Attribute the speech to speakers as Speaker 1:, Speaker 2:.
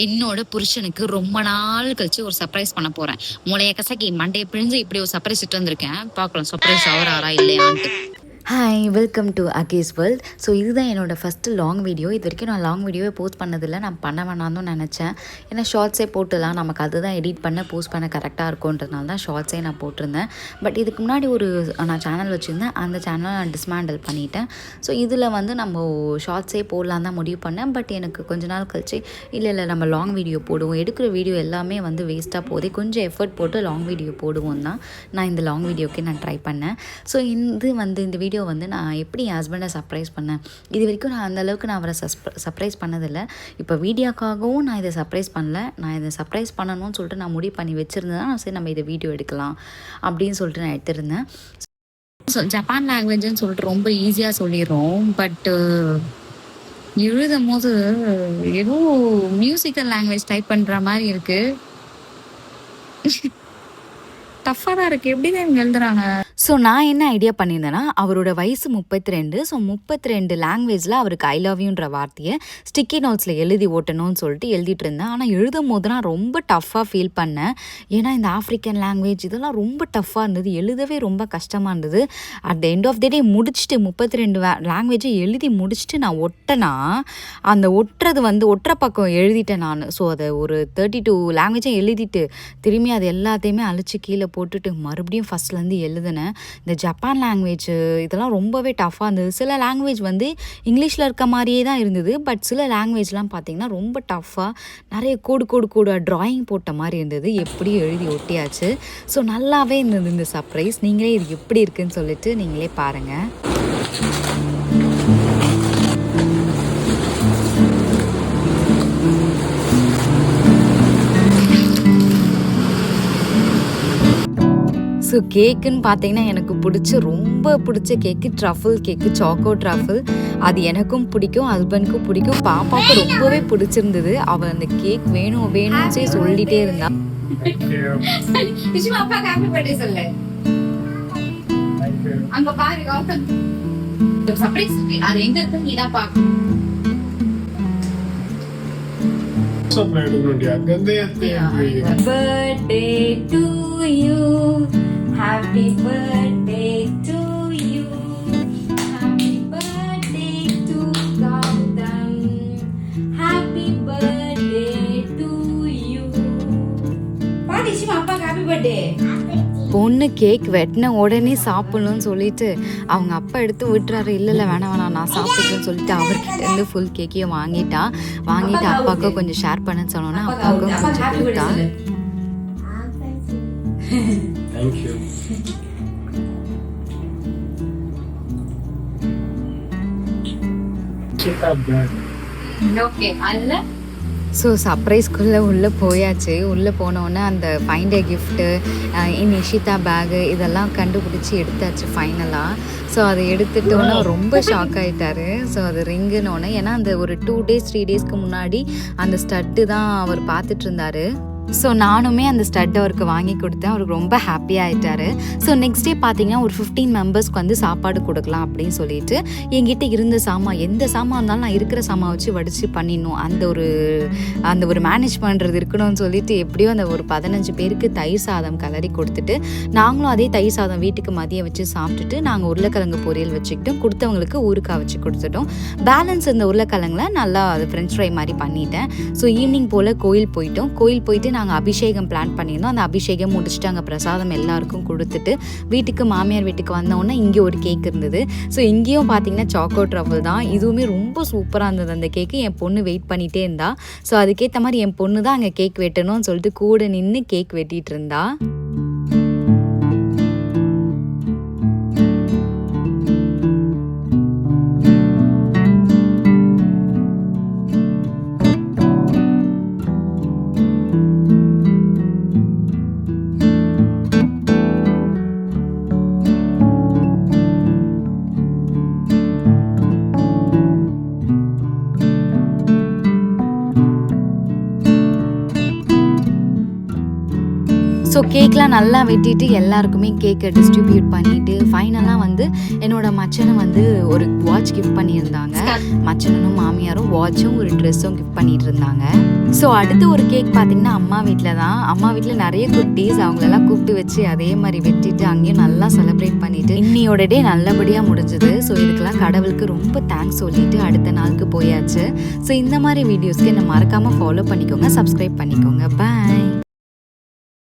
Speaker 1: என்னோட புருஷனுக்கு ரொம்ப நாள் கழிச்சு ஒரு சர்ப்ரைஸ் பண்ண போறேன். மூளைய கசக்கி மண்டைய பிழிஞ்சு இப்படி ஒரு சர்ப்ரைஸ் இட்டு வந்திருக்கேன். பார்க்கலாம் சர்ப்ரைஸ் ஆவறாரா இல்லையான்ட்டு.
Speaker 2: ஹாய் வெல்கம் டு அகேஸ் வேர்ல்ட். ஸோ இதுதான் என்னோடய ஃபஸ்ட்டு லாங் வீடியோ. இது வரைக்கும் நான் லாங் வீடியோவே போஸ்ட் பண்ணதில்லை. நான் பண்ண வேணாம்னு நினச்சேன். ஏன்னா ஷார்ட்ஸே போட்டுலாம் நமக்கு அதுதான் எடிட் பண்ண போஸ்ட் பண்ண கரெக்டாக இருக்கும்ன்றதுனால தான் ஷார்ட்ஸே நான் போட்டிருந்தேன். பட் இதுக்கு முன்னாடி நான் சேனல் வச்சுருந்தேன். அந்த சேனலை நான் டிஸ்மேண்டில் பண்ணிட்டேன். ஸோ இதில் நம்ம ஷார்ட்ஸே போடலாம் தான் முடிவு பண்ணேன். பட் எனக்கு கொஞ்ச நாள் கழிச்சு இல்லை நம்ம லாங் வீடியோ போடுவோம், எடுக்கிற வீடியோ எல்லாமே வேஸ்ட்டாக போதே, கொஞ்சம் எஃபர்ட் போட்டு லாங் வீடியோ போடுவோம் தான் நான் இந்த லாங் வீடியோக்கே நான் ட்ரை பண்ணேன். ஸோ இந்த வீடியோ நான் எப்படி என் ஹஸ்பண்டை சர்ப்ரைஸ் பண்ணேன். இது வரைக்கும் நான் அந்தளவுக்கு நான் அவரை சர்ப்ரைஸ் பண்ணதில்லை. இப்போ வீடியோக்காகவும் நான் இதை சர்ப்ரைஸ் பண்ணல. நான் இதை சர்ப்ரைஸ் பண்ணணும்னு சொல்லிட்டு நான் முடிவு பண்ணி வச்சுருந்தேன். சரி நம்ம இதை வீடியோ எடுக்கலாம் அப்படின்னு சொல்லிட்டு நான் எடுத்திருந்தேன்.
Speaker 1: ஜப்பான் லாங்குவேஜ்னு சொல்லிட்டு ரொம்ப ஈஸியாக சொல்லிடுறோம். பட் எழுதும் போது ஏதோ மியூசிக்கல் லாங்குவேஜ் டைப் பண்ணுற மாதிரி இருக்கு. டஃப்பாக தான் இருக்குது. எப்படி தான் இவங்க எழுதுறாங்க?
Speaker 2: ஸோ நான் என்ன ஐடியா பண்ணியிருந்தேன்னா, அவரோட வயசு 32. ஸோ 32 லாங்குவேஜில் அவருக்கு ஐ லவ் யூன்ற வார்த்தையை ஸ்டிக்கி நோட்ஸில் எழுதி ஓட்டணும்னு சொல்லிட்டு எழுதிட்டு இருந்தேன். ஆனால் எழுதும் போது நான் ரொம்ப டஃப்பாக ஃபீல் பண்ணேன். ஏன்னா இந்த ஆஃப்ரிக்கன் லாங்குவேஜ் இதெல்லாம் ரொம்ப டஃப்பாக இருந்தது, எழுதவே ரொம்ப கஷ்டமாக இருந்தது. At the end of the day முடிச்சுட்டு 32 லாங்குவேஜை எழுதி முடிச்சுட்டு நான் ஒட்டினா, அந்த ஒட்டுற பக்கம் எழுதிட்டேன் நான். ஸோ அதை ஒரு 32 லாங்குவேஜை எழுதிட்டு திரும்பி அது எல்லாத்தையுமே அழிச்சு கீழே போட்டுட்டு மறுபடியும் ஃபஸ்ட்லேருந்து எழுதினேன். இந்த ஜப்பான் லாங்குவேஜ் இதெல்லாம் ரொம்பவே டஃப்பாக இருந்தது. சில லாங்குவேஜ் இங்கிலீஷில் இருக்க மாதிரியே தான் இருந்தது. பட் சில லாங்குவேஜ்லாம் பார்த்திங்கன்னா ரொம்ப டஃப்பாக நிறைய கோடு ட்ராயிங் போட்ட மாதிரி இருந்தது. எப்படியும் எழுதி ஒட்டியாச்சு. ஸோ நல்லாவே இருந்தது இந்த சர்ப்ரைஸ். நீங்களே இது எப்படி இருக்குன்னு சொல்லிட்டு நீங்களே பாருங்கள். ஸோ கேக்குன்னு பார்த்தீங்கன்னா எனக்கு ரொம்ப பிடிச்ச கேக்கு ட்ரஃபிள் கேக்கு, சாக்கோ ட்ரஃபிள். அது எனக்கும் பிடிக்கும், ஹஸ்பண்டுக்கும் பிடிக்கும், பாப்பாவுக்கு ரொம்பவே பிடிச்சிருந்தது. அவள் அந்த கேக் வேணும்னு சொல்லிட்டே இருந்தா. Birthday to you, happy birthday to you, happy birthday to Gautam, happy birthday to you. பாடிச்சுமா அப்பாக்கு ஹாப்பி பர்த்டே. பொண்ணு கேக் வெட்டின உடனே சாப்பிடணும்னு சொல்லிட்டு அவங்க அப்பா எடுத்து விட்டுறாரு. இல்லை வேணாம் நான் சாப்பிட்டுன்னு சொல்லிட்டு அவர்கிட்ட இருந்து ஃபுல் கேக்கையும் வாங்கிட்டு அப்பாவுக்கும் கொஞ்சம் ஷேர் பண்ணுன்னு சொன்னோன்னா அப்பாவுக்கும் கொஞ்சம் கொடுத்தா. ஸோ சர்ப்ரைஸ்குள்ளே உள்ளே போயாச்சு. உள்ளே போனோன்னே அந்த ஃபைண்ட் எ கிஃப்ட்டு நிஷிதா பேகு இதெல்லாம் கண்டுபிடிச்சி எடுத்தாச்சு ஃபைனலாக. ஸோ அதை எடுத்துட்டோன்னே ரொம்ப ஷாக் ஆகிட்டாரு. ஸோ அது ரிங்குன்னொன்னே, ஏன்னா அந்த ஒரு 2 days 3 daysக்கு முன்னாடி அந்த ஸ்டட்டு தான் அவர் பார்த்துட்டு இருந்தார். ஸோ நானுமே அந்த ஸ்டட் அவருக்கு வாங்கி கொடுத்தேன். அவருக்கு ரொம்ப ஹாப்பியாக ஆகிட்டார். ஸோ நெக்ஸ்ட் டே பார்த்தீங்கன்னா ஒரு 15 மெம்பர்ஸ்க்கு சாப்பாடு கொடுக்கலாம் அப்படின்னு சொல்லிட்டு என்கிட்ட இருந்த சாமான், எந்த சாமான் இருந்தாலும் நான் இருக்கிற சாமான் வச்சு வடித்து பண்ணிடணும், அந்த ஒரு மேனேஜ் பண்ணுறது இருக்கணும்னு சொல்லிட்டு எப்படியோ அந்த ஒரு 15 பேருக்கு தயிர் சாதம் கலரி கொடுத்துட்டு நாங்களும் அதே தயிர் சாதம் வீட்டுக்கு மதியம் வச்சு சாப்பிட்டுட்டு நாங்கள் உருளைக்கிழங்கு பொரியல் வச்சுக்கிட்டோம். கொடுத்தவங்களுக்கு ஊறுக்காய் வச்சு கொடுத்துட்டோம். பேலன்ஸ் இந்த உருளைக்கிழங்குல நல்லா அது ஃப்ரெஞ்ச் ஃப்ரை மாதிரி பண்ணிட்டேன். ஸோ ஈவினிங் போல் கோயில் போயிட்டு நாங்கள் அபிஷேகம் பிளான் பண்ணியிருந்தோம். அந்த அபிஷேகம் முடிச்சுட்டு அங்கே பிரசாதம் எல்லாருக்கும் கொடுத்துட்டு வீட்டுக்கு மாமியார் வீட்டுக்கு வந்தோடனே இங்கே ஒரு கேக் இருந்தது. ஸோ இங்கேயும் பார்த்தீங்கன்னா சாக்கோ ட்ரஃபிள் தான். இதுவுமே ரொம்ப சூப்பராக இருந்தது அந்த கேக்கு. என் பொண்ணு வெயிட் பண்ணிகிட்டே இருந்தா. ஸோ அதுக்கேற்ற மாதிரி என் பொண்ணு தான் அங்கே கேக் வெட்டணும்னு சொல்லிட்டு கூட நின்று கேக் வெட்டிகிட்டு இருந்தா. ஸோ ஸோ கேக்லாம் நல்லா வெட்டிட்டு எல்லாருக்குமே கேக்கை டிஸ்ட்ரிபியூட் பண்ணிட்டு ஃபைனலாக வந்து என்னோட மச்சனை வந்து ஒரு வாட்ச் கிஃப்ட் பண்ணியிருந்தாங்க. மச்சனும் மாமியாரும் வாட்சும் ஒரு ட்ரெஸ்ஸும் கிஃப்ட் பண்ணிட்டு இருந்தாங்க. ஸோ அடுத்து ஒரு கேக் பார்த்தீங்கன்னா அம்மா வீட்டில் தான். அம்மா வீட்டில் நிறைய குட்டீஸ் அவங்களெல்லாம் கூப்பிட்டு வச்சு அதே மாதிரி வெட்டிட்டு அங்கேயும் நல்லா செலிப்ரேட் பண்ணிட்டு இன்னையோட டே நல்லபடியாக முடிஞ்சுது. ஸோ இதுக்கெல்லாம் கடவுளுக்கு ரொம்ப தேங்க்ஸ் சொல்லிட்டு அடுத்த நாளுக்கு போயாச்சு. ஸோ இந்த மாதிரி வீடியோஸ்க்கு என்ன மறக்காமல் ஃபாலோ பண்ணிக்கோங்க, சப்ஸ்கிரைப் பண்ணிக்கோங்க. பாய்.